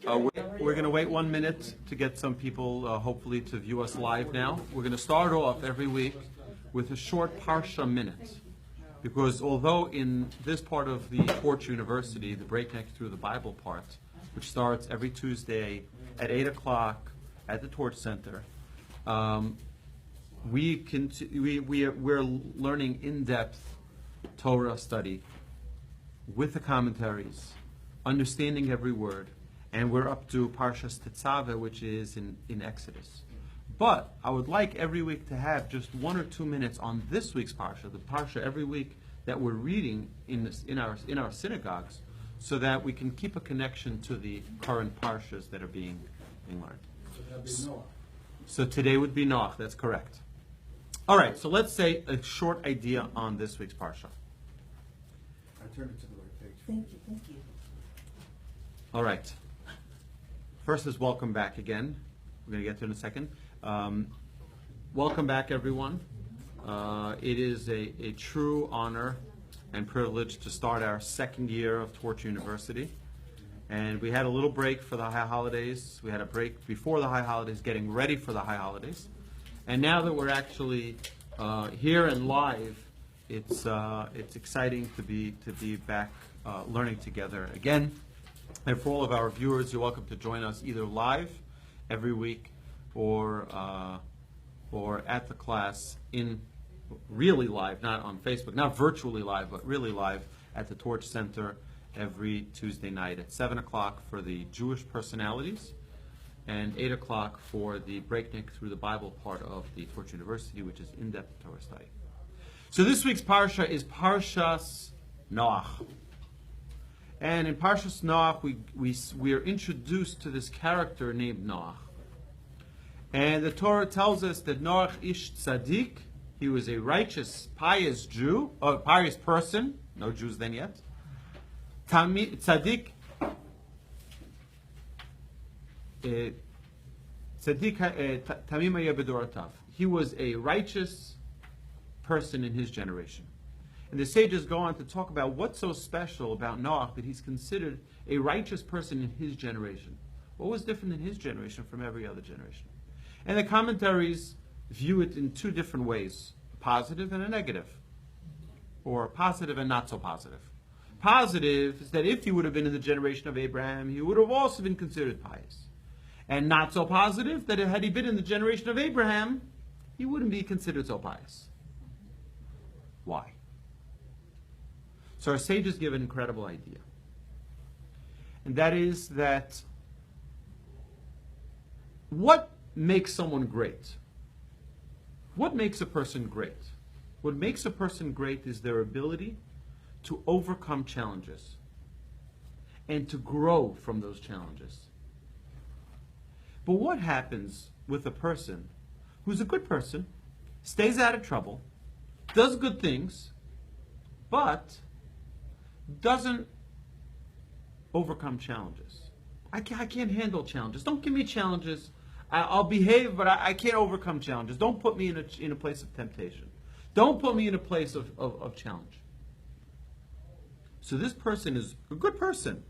We're going to wait 1 minute to get some people, hopefully, to view us live now. We're going to start off every week with a short Parsha minute. Because although in this part of the Torch University, the Breakneck Through the Bible part, which starts every Tuesday at 8 o'clock at the Torch Center, we're learning in-depth Torah study with the commentaries, understanding every word, and we're up to Parshas Tetzaveh, which is in Exodus. But I would like every week to have just 1 or 2 minutes on this week's Parsha, the Parsha every week that we're reading in our synagogues, so that we can keep a connection to the current Parshas that are being learned. So today would be Noach, that's correct. All right, so let's say a short idea on this week's Parsha. I turned it to the right page. Thank you. All right. First is welcome back again. We're going to get to it in a second. Welcome back, everyone. It is a true honor and privilege to start our second year of Torch University. And we had a little break for the high holidays. We had a break before the high holidays, getting ready for the high holidays. And now that we're actually here and live, it's exciting to be back learning together again. And for all of our viewers, you're welcome to join us either live every week or at the class in really live, not on Facebook, not virtually live, but really live at the Torch Center every Tuesday night at 7 o'clock for the Jewish personalities and 8 o'clock for the Breakneck Through the Bible part of the Torch University, which is in-depth Torah study. So this week's Parsha is Parshas Noach. And in Parshas Noach, we are introduced to this character named Noach. And the Torah tells us that Noach ish tzaddik, he was a righteous, pious Jew, or pious person, no Jews then yet. Tzaddik, tzaddik tamim hayeh b'dorotav. He was a righteous person in his generation. And the sages go on to talk about what's so special about Noach that he's considered a righteous person in his generation. What was different in his generation from every other generation? And the commentaries view it in two different ways, a positive and a negative, or positive and not so positive. Positive is that if he would have been in the generation of Abraham, he would have also been considered pious. And not so positive, that had he been in the generation of Abraham, he wouldn't be considered so pious. Why? So our sages give an incredible idea. And that is that what makes someone great? What makes a person great? What makes a person great is their ability to overcome challenges and to grow from those challenges. But what happens with a person who's a good person, stays out of trouble, does good things, but doesn't overcome challenges? I can't handle challenges. Don't give me challenges. I'll behave, but I can't overcome challenges. Don't put me in a place of temptation. Don't put me in a place of challenge. So this person is a good person,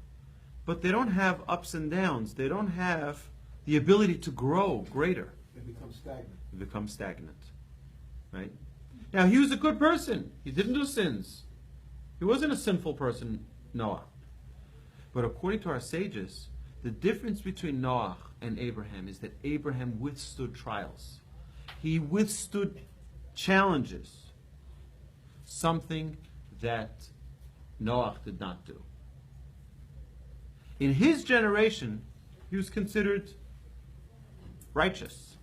but they don't have ups and downs. They don't have the ability to grow greater. They become stagnant. Right? Now, he was a good person. He didn't do sins. He wasn't a sinful person, Noah. But according to our sages, the difference between Noach and Abraham is that Abraham withstood trials. He withstood challenges, something that Noach did not do. In his generation, he was considered righteous.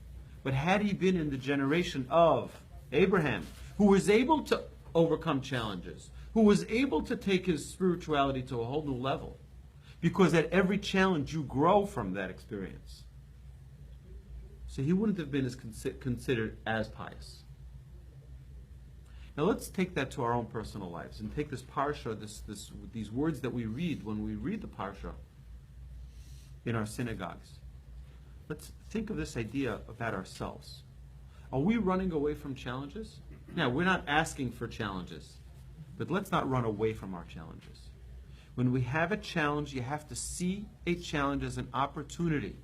But had he been in the generation of Abraham, who was able to overcome challenges, who was able to take his spirituality to a whole new level, because at every challenge you grow from that experience. So he wouldn't have been considered as pious. Now let's take that to our own personal lives and take this Parsha, these words that we read when we read the Parsha in our synagogues. Let's think of this idea about ourselves. Are we running away from challenges? Now, we're not asking for challenges, but let's not run away from our challenges. When we have a challenge, you have to see a challenge as an opportunity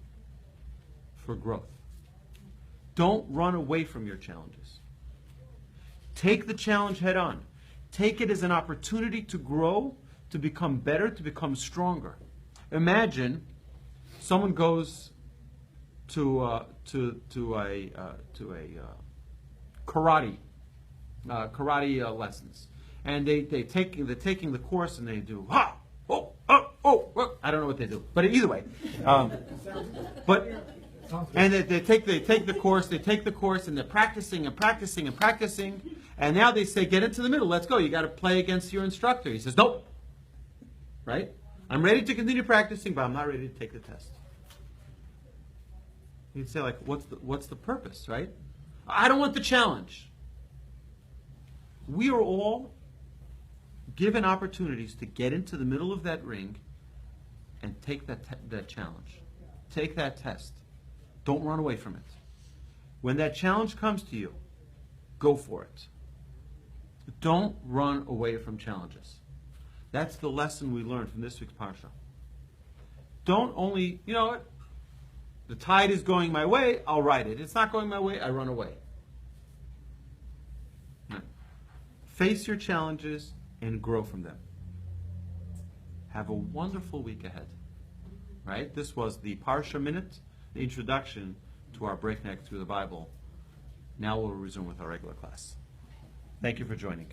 for growth. Don't run away from your challenges. Take the challenge head on. Take it as an opportunity to grow, to become better, to become stronger. Imagine someone goes to a karate lessons, and they're taking the course, and they do I don't know what they do, but either way, and they take the course, and they're practicing, and now they say, get into the middle, let's go. You got to play against your instructor. He says, nope. Right? I'm ready to continue practicing, but I'm not ready to take the test. You'd say, like, what's the purpose, right? I don't want the challenge. We are all given opportunities to get into the middle of that ring and take that challenge. Take that test. Don't run away from it. When that challenge comes to you, go for it. Don't run away from challenges. That's the lesson we learned from this week's Parsha. Don't only, you know what? The tide is going my way, I'll ride it. It's not going my way, I run away. No. Face your challenges and grow from them. Have a wonderful week ahead. Right? This was the Parsha Minute, the introduction to our breakneck through the Bible. Now we'll resume with our regular class. Thank you for joining.